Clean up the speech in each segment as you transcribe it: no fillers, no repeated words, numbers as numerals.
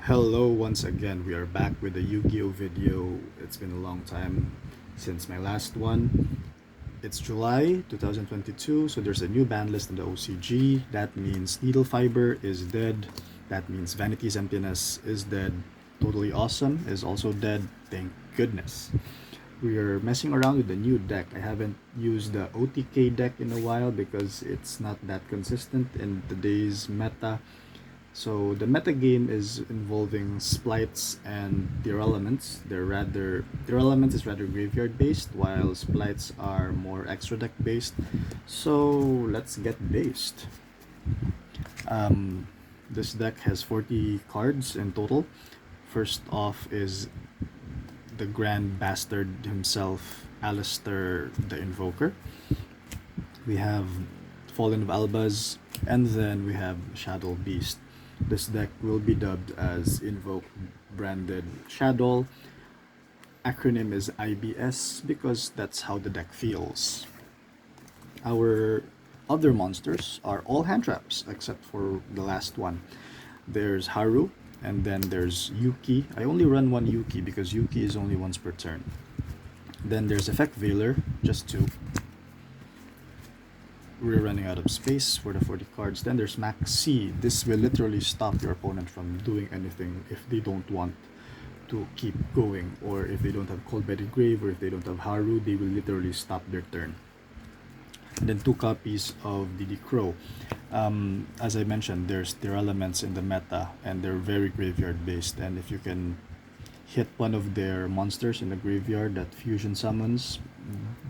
Hello once again. We are back with a Yu-Gi-Oh video. It's been a long time since my last one. It's July 2022, so there's a new ban list in the OCG. That means Needle Fiber is dead. That means Vanity's Emptiness is dead. Totally Awesome is also dead. Thank goodness. We are messing around with the new deck. I haven't used the OTK deck in a while because it's not that consistent in today's meta. So the meta game is involving splites and their elements. Their elements is rather graveyard based, while splites are more extra deck based. So let's get based. This deck has 40 cards in total. First off is the Grand Bastard himself, Alistair the Invoker. We have Fallen of Albaz, and then we have Shaddoll Beast. This deck will be dubbed as Invoked branded Shaddoll. Acronym is I.B.S because that's how the deck feels. Our other monsters are all hand traps except for the last one. There's Haru, and then there's Yuki. I only run one Yuki because Yuki is only once per turn. Then there's Effect Veiler, just two. We're running out of space for the 40 cards. Then there's Max C. This will literally stop your opponent from doing anything if they don't want to keep going, or if they don't have Cold-Blooded Grave, or if they don't have Haru, they will literally stop their turn. And then two copies of DD Crow. As I mentioned, there's their elements in the meta, and they're very graveyard based. And if you can hit one of their monsters in the graveyard that fusion summons,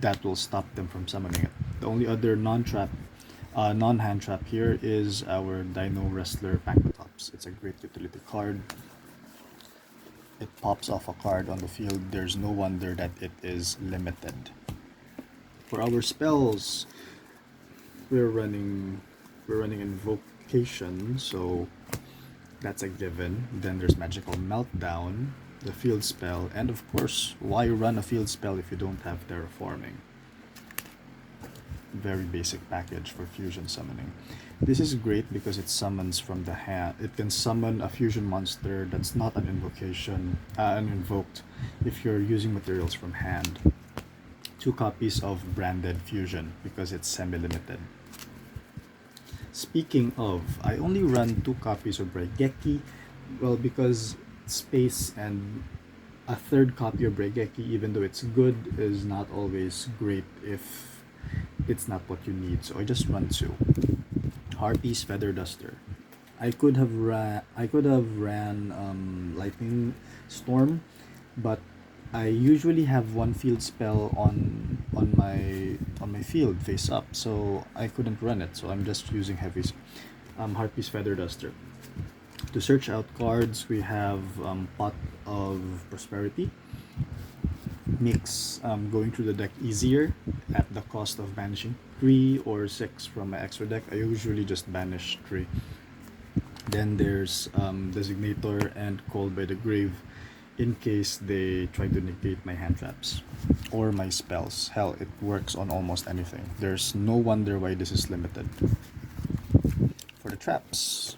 that will stop them from summoning it. The only other non-hand trap here is our Dino Wrestler Pankotops. It's a great utility card. It pops off a card on the field. There's no wonder that it is limited. For our spells, we're running Invocation, so that's a given. Then there's Magical Meltdown, the field spell, and of course, why run a field spell if you don't have Terraforming? Very basic package for fusion summoning. This is great because it summons from the hand. It can summon a fusion monster that's not an invocation, an invoked, if you're using materials from hand. Two copies of Branded Fusion because it's semi-limited. Speaking of, I only run two copies of Braigeki, well, because space and a third copy of Braigeki, even though it's good, is not always great if it's not what you need. So I just run two. Harpy's Feather Duster. I could have ran Lightning Storm, but I usually have one field spell on my field face up, so I couldn't run it. So I'm just using Harpy's Feather Duster. To search out cards, we have Pot of Prosperity. Makes going through the deck easier at the cost of banishing 3 or 6 from my extra deck. I usually just banish 3. Then there's Designator and Call by the Grave in case they try to negate my hand traps or my spells. Hell, it works on almost anything. There's no wonder why this is limited. For the traps,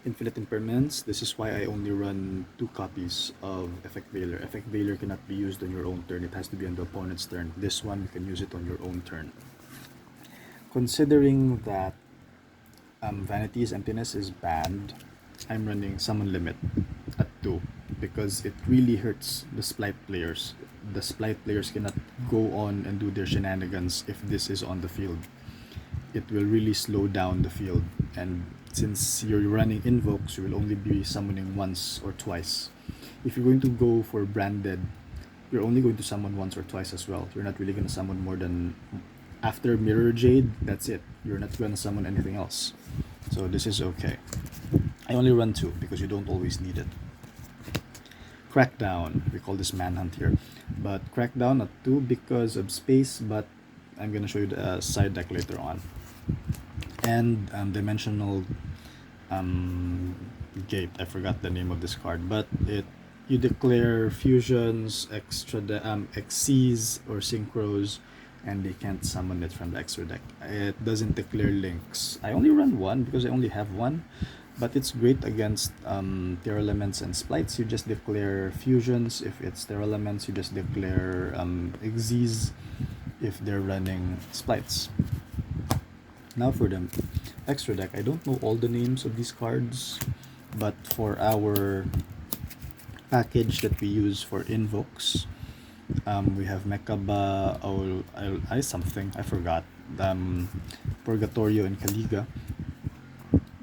Infinite Impermanence. This is why I only run two copies of Effect Veiler. Effect Veiler cannot be used on your own turn. It has to be on the opponent's turn. This one, you can use it on your own turn. Considering that Vanity's Emptiness is banned, I'm running Summon Limit at 2 because it really hurts the Splight players. The Splight players cannot go on and do their shenanigans if this is on the field. It will really slow down the field, and since you're running invokes, you will only be summoning once or twice. If you're going to go for branded, you're only going to summon once or twice as well. You're not really going to summon more than, after Mirror Jade, that's it. You're not going to summon anything else. So this is okay. I only run two because you don't always need it. Crackdown, we call this Manhunt here, but Crackdown at 2 because of space, but I'm going to show you the side deck later on. And Dimensional Gate, I forgot the name of this card, but you declare fusions, Xyz or synchros, and they can't summon it from the extra deck. It doesn't declare links. I only run one because I only have one, but it's great against Terra Elements and Splites. You just declare fusions. If it's Terra Elements, you just declare Xyz if they're running Splites. Now for the extra deck, I don't know all the names of these cards, but for our package that we use for invokes, we have Mekaba, I something, I forgot, Purgatorio and Kaliga.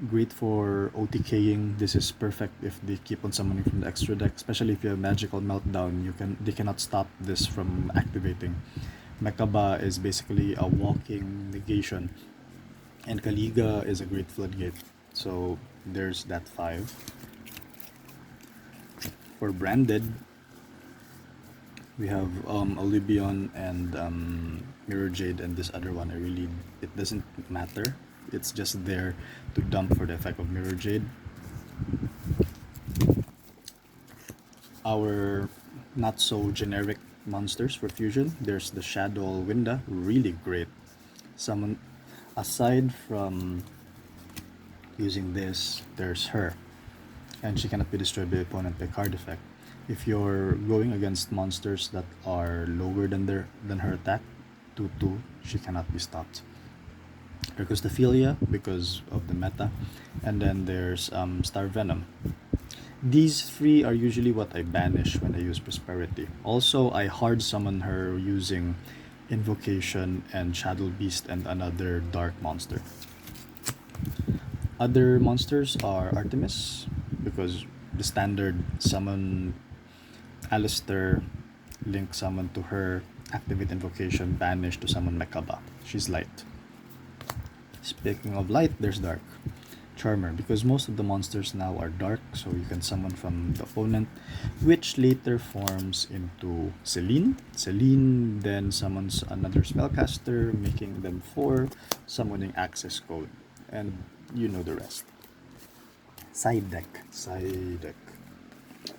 Great for OTKing. This is perfect if they keep on summoning from the extra deck, especially if you have Magical Meltdown. They cannot stop this from activating. Mekaba is basically a walking negation, and Kaliga is a great floodgate. So there's that 5. For branded, we have Olibion and Mirror Jade, and this other one, it doesn't matter. It's just there to dump for the effect of Mirror Jade. Our not so generic monsters for fusion, there's the Shaddoll Winda, really great. Someone, aside from using this, there's her, and she cannot be destroyed by the opponent by card effect. If you're going against monsters that are lower than her attack, 2/2, she cannot be stopped. There goes the Philia because of the meta, and then there's Star Venom. These 3 are usually what I banish when I use Prosperity. Also, I hard summon her using Invocation and Shadow Beast and another dark monster. Other monsters are Artemis, because the standard summon Alistair, link summon to her, activate Invocation, banish to summon Mekaba. She's light. Speaking of light, there's dark. Charmer, because most of the monsters now are dark, so you can summon from the opponent, which later forms into Celine. Celine then summons another spellcaster, making them 4, summoning access code, and you know the rest. Side deck.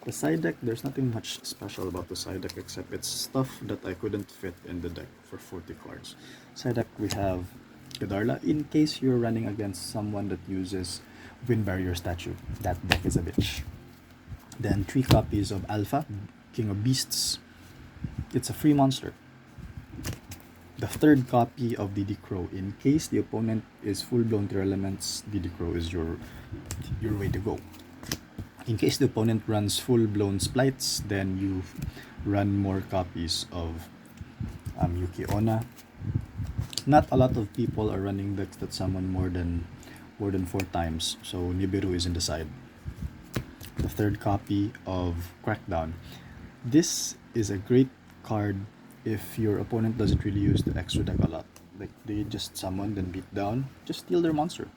The side deck, there's nothing much special about the side deck except it's stuff that I couldn't fit in the deck for 40 cards. Side deck, we have Kedarla, in case you're running against someone that uses Wind Barrier Statue. That deck is a bitch. Then 3 copies of Alpha, King of Beasts. It's a free monster. The 3rd copy of DD Crow. In case the opponent is full-blown Terra Elements, DD Crow is your way to go. In case the opponent runs full-blown Splites, then you run more copies of Yuki Onna. Not a lot of people are running decks that summon more than 4 times, so Nibiru is in the side. The 3rd copy of Crackdown. This is a great card if your opponent doesn't really use the extra deck a lot. Like, they just summon, then beat down, just steal their monster.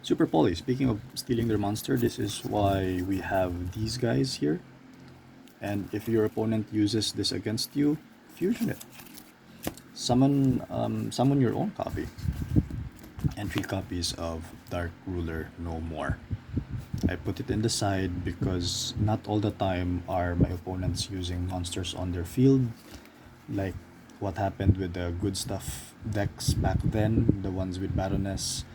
Super Poly, speaking of stealing their monster, this is why we have these guys here. And if your opponent uses this against you, fusion it. Summon your own copy. And 3 copies of Dark Ruler No More. I put it in the side because not all the time are my opponents using monsters on their field. Like what happened with the good stuff decks back then, the ones with Baroness.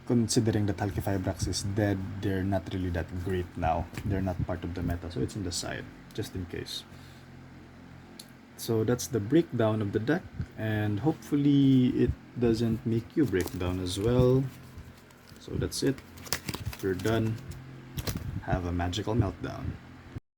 Considering that Halqifibrax is dead, they're not really that great now. They're not part of the meta, so it's in the side, just in case. So that's the breakdown of the deck, and hopefully it doesn't make you break down as well. So that's it. If you're done, have a magical meltdown.